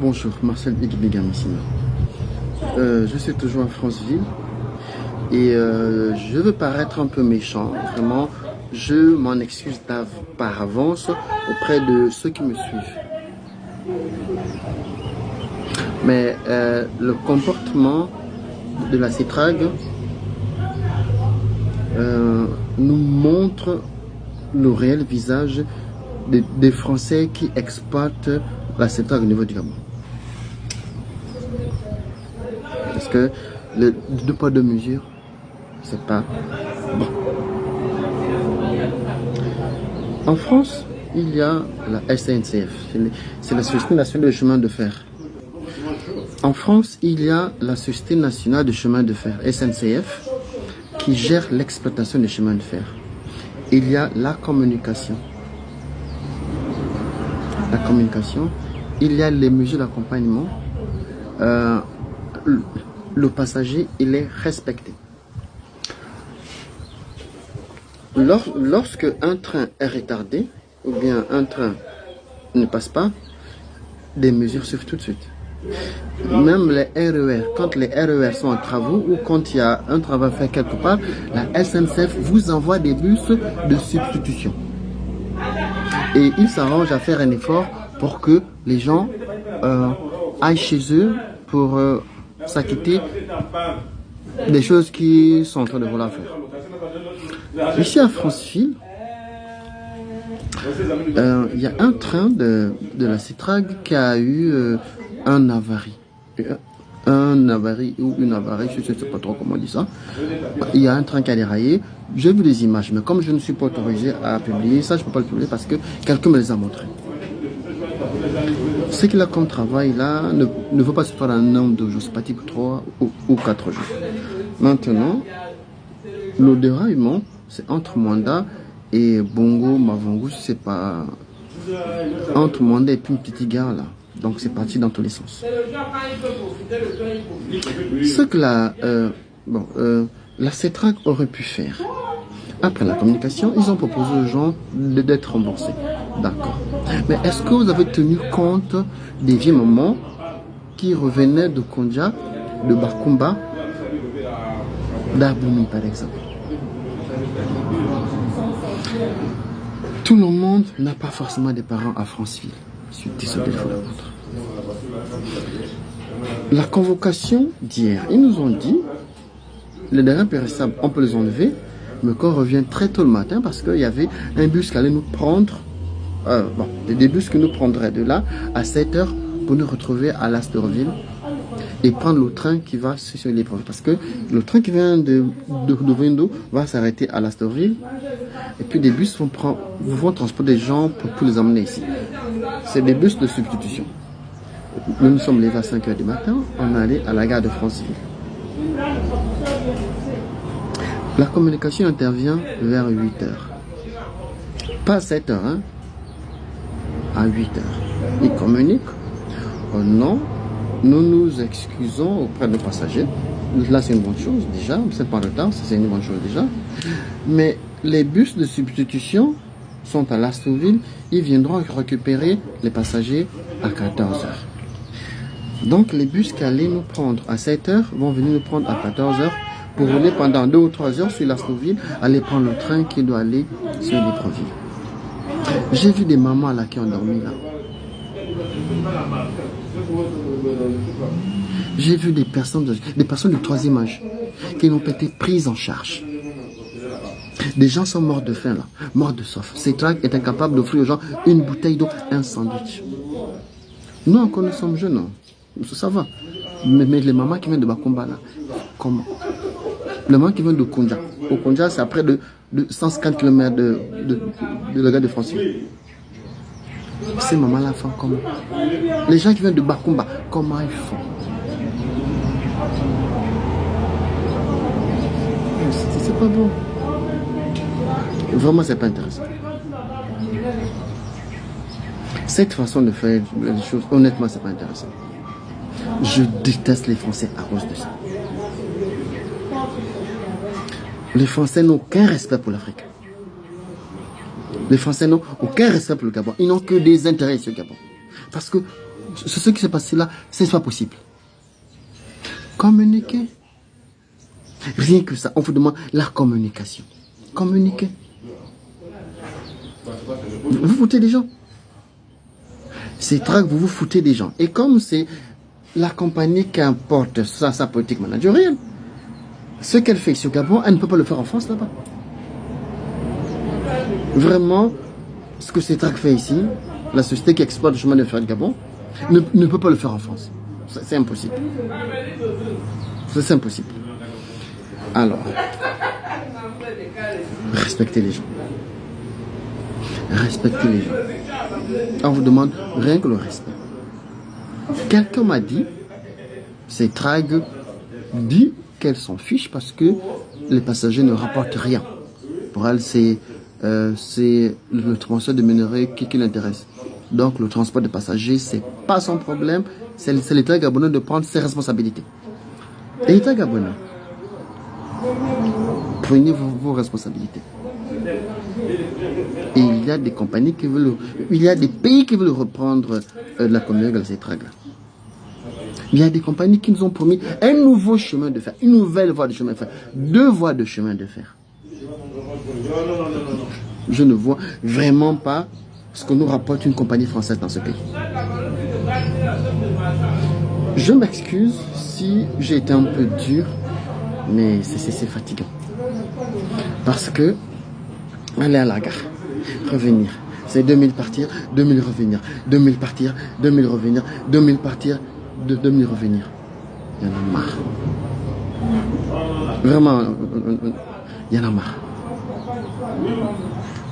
Bonjour, Marcel Igibigam ici. Je suis toujours à Franceville et je veux paraître un peu méchant. Vraiment, je m'en excuse par avance auprès de ceux qui me suivent. Mais le comportement de la CETRAG nous montre le réel visage des Français qui exploitent la CETRAG au niveau du Gabon. Parce que le deux poids deux mesures, c'est pas bon. En France, il y a la SNCF, c'est la Société nationale de chemin de fer. En France, il y a la Société nationale de chemin de fer, SNCF, qui gère l'exploitation des chemins de fer. Il y a la communication. La communication, il y a les mesures d'accompagnement. Le passager, il est respecté. Lorsque un train est retardé, ou bien un train ne passe pas, des mesures suivent tout de suite. Même les RER, quand les RER sont en travaux ou quand il y a un travail fait quelque part, la SNCF vous envoie des bus de substitution. Et ils s'arrangent à faire un effort pour que les gens aillent chez eux pour s'acquitter des choses qui sont en train de vouloir faire. Ici à Franceville, il y a un train de la CETRAG qui a eu un avarie. Un avarie ou une avarie, je ne sais pas trop comment on dit ça. Il y a un train qui a déraillé. J'ai vu des images, mais comme je ne suis pas autorisé à publier ça, je ne peux pas le publier parce que quelqu'un me les a montrés. Ce qu'il a comme travail là ne veut pas se faire un nombre de jours, c'est pas type 3 ou 4 jours. Maintenant, le déraillement, c'est entre Mwanda et Bongo, Mavongo, c'est pas entre Mwanda et puis une petite gare là. Donc c'est parti dans tous les sens. Ce que la CETRAG aurait pu faire, après la communication, ils ont proposé aux gens d'être remboursés. D'accord. Mais est-ce que vous avez tenu compte des vieux moments qui revenaient de Kondja, de Bakumba, d'Arboumi par exemple? Tout le monde n'a pas forcément des parents à Franceville. Je suis désolé de vous l'apprendre. La convocation d'hier, ils nous ont dit les denrées périssables, on peut les enlever, mais qu'on revient très tôt le matin parce qu'il y avait un bus qui allait nous prendre, des bus qui nous prendraient de là à 7 h pour nous retrouver à l'Astorville et prendre le train qui va sur les provinces. Parce que le train qui vient de Vindo va s'arrêter à l'Astorville et puis des bus vont transporter des gens pour les emmener ici. C'est des bus de substitution. Nous nous sommes levés à 5 h du matin, on est allé à la gare de Franceville. La communication intervient vers 8 h. Pas à 7 h, hein, à 8 h. Ils communiquent. Oh non, nous nous excusons auprès des passagers. Là, c'est une bonne chose déjà. C'est pas retard, c'est une bonne chose déjà. Mais les bus de substitution sont à l'Astorville. Ils viendront récupérer les passagers à 14 h. Donc, les bus qui allaient nous prendre à 7 h vont venir nous prendre à 14 h pour rouler pendant 2 ou 3 heures sur l'Astorville, aller prendre le train qui doit aller sur Libreville. J'ai vu des mamans là qui ont dormi là. J'ai vu des personnes de 3e âge qui n'ont pas été prises en charge. Des gens sont morts de faim là, morts de soif. CETRAG est incapable d'offrir aux gens une bouteille d'eau, un sandwich. Nous encore nous sommes jeunes, non? Ça va. Mais les mamans qui viennent de Bakumba là, comment? Les mamans qui viennent de Kondja. Au Kondja, c'est après de 150 km de la gare de Franceville. Ces mamans-là font comment? Les gens qui viennent de Bakumba, comment ils font? C'est pas bon. Vraiment, c'est pas intéressant. Cette façon de faire les choses, honnêtement, c'est pas intéressant. Je déteste les Français à cause de ça. Les Français n'ont aucun respect pour l'Afrique. Les Français n'ont aucun respect pour le Gabon. Ils n'ont que des intérêts sur le Gabon. Parce que ce qui s'est passé là, c'est pas possible. Communiquer. Rien que ça, on vous demande la communication. Communiquer. Vous foutez des gens. C'est très que vous vous foutez des gens. Et comme c'est la compagnie qui importe sa politique managériale, ce qu'elle fait ici au Gabon, elle ne peut pas le faire en France là-bas. Vraiment, ce que CETRAC fait ici, la société qui exploite le chemin de fer du Gabon, ne peut pas le faire en France. C'est impossible. C'est impossible. Alors, respectez les gens. Respectez les gens. On vous demande rien que le respect. Quelqu'un m'a dit, CETRAC dit qu'elle s'en fiche parce que les passagers ne rapportent rien. Pour elle, c'est le transfert de minerais qui l'intéresse. Donc le transport de passagers, c'est pas son problème, c'est l'État gabonais de prendre ses responsabilités. L'État gabonais, prenez vos responsabilités. Et il y a des compagnies qui veulent, il y a des pays qui veulent reprendre la communauté de CETRAC. Il y a des compagnies qui nous ont promis un nouveau chemin de fer, une nouvelle voie de chemin de fer, 2 voies de chemin de fer. Je ne vois vraiment pas ce que nous rapporte une compagnie française dans ce pays. Je m'excuse si j'ai été un peu dur, mais c'est fatigant. Parce que aller à la gare, revenir, c'est 2000 partir, 2000 revenir, 2000 partir, 2000 revenir, 2000 partir, 2000 revenir. Il y en a marre. Vraiment, il y en a marre.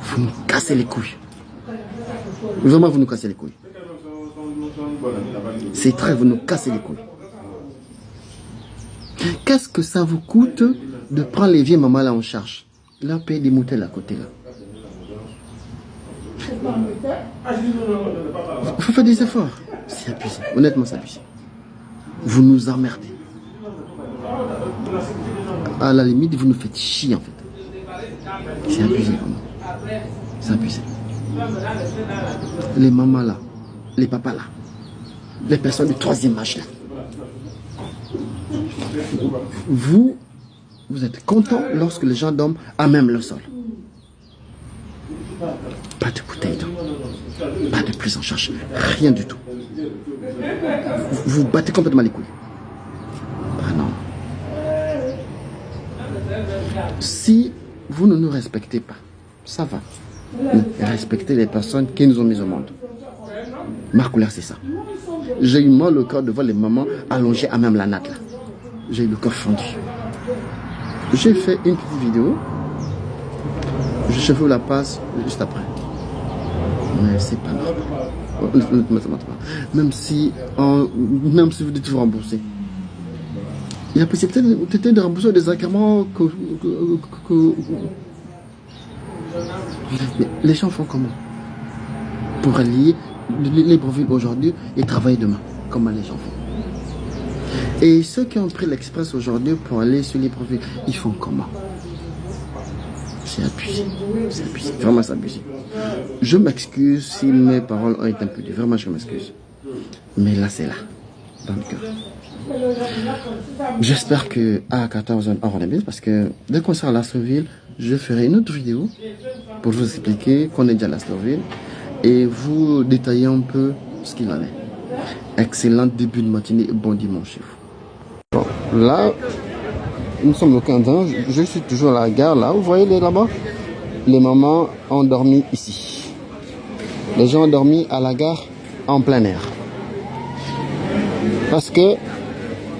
Vous nous cassez les couilles. Vraiment, vous nous cassez les couilles. C'est très, vous nous cassez les couilles. Qu'est-ce que ça vous coûte de prendre les vieilles mamans là en charge? Là, payer des moutelles à côté là. Il faut faire des efforts. C'est abusé. Honnêtement, c'est abusé. Vous nous emmerdez. À la limite, vous nous faites chier en fait. C'est abusé vraiment. C'est abusé. Les mamans là, les papas là, les personnes du 3e âge là. Vous êtes content lorsque les gens dorment à même le sol. Pas de bouteille d'eau, pas de prise en charge, rien du tout. Vous battez complètement les couilles. Ah non. Si vous ne nous respectez pas, ça va. Respectez les personnes qui nous ont mis au monde. Ma couleur, c'est ça. J'ai eu mal au cœur de voir les mamans allongées à même la natte là. J'ai eu le corps fendu. J'ai fait une petite vidéo. Je vous la passe juste après. Mais c'est pas normal. Même si vous dites vous rembourser. Il y a possibilité de rembourser des agréments que les gens font comment? Pour allier Libreville aujourd'hui et travailler demain. Comment les gens font? Et ceux qui ont pris l'express aujourd'hui pour aller sur Libreville, ils font comment? C'est abusé. C'est abusé. Vraiment, c'est abusé. Je m'excuse si mes paroles ont été un peu dures. Vraiment, je m'excuse. Mais là, c'est là. Dans le cœur. J'espère que à 14h, on remet parce que dès qu'on sera à Lastoville, je ferai une autre vidéo pour vous expliquer qu'on est déjà à Lastoville et vous détailler un peu ce qu'il en est. Excellent début de matinée et bon dimanche chez vous. Bon, là, nous sommes le 15 ans, je suis toujours à la gare là, vous voyez là-bas, les mamans ont dormi ici. Les gens ont dormi à la gare en plein air. Parce que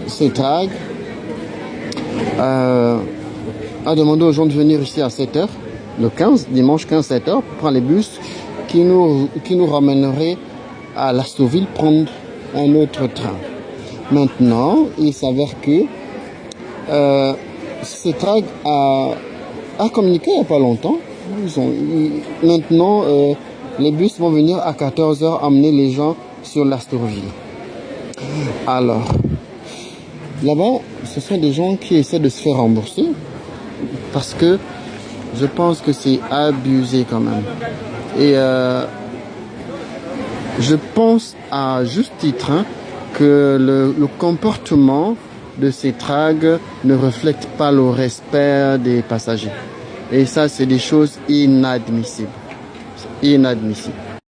CETRAC a demandé aux gens de venir ici à 7h, le 15, dimanche 15, 7h, pour prendre les bus qui nous ramèneraient à Lastoville prendre un autre train. Maintenant, il s'avère que CETRAC a communiqué il n'y a pas longtemps. Maintenant, les bus vont venir à 14h amener les gens sur Lastoville. Alors, là-bas, ce sont des gens qui essaient de se faire rembourser parce que je pense que c'est abusé quand même. Et Je pense à juste titre que le comportement de ces trags ne reflète pas le respect des passagers. Et ça, c'est des choses inadmissibles. Inadmissibles.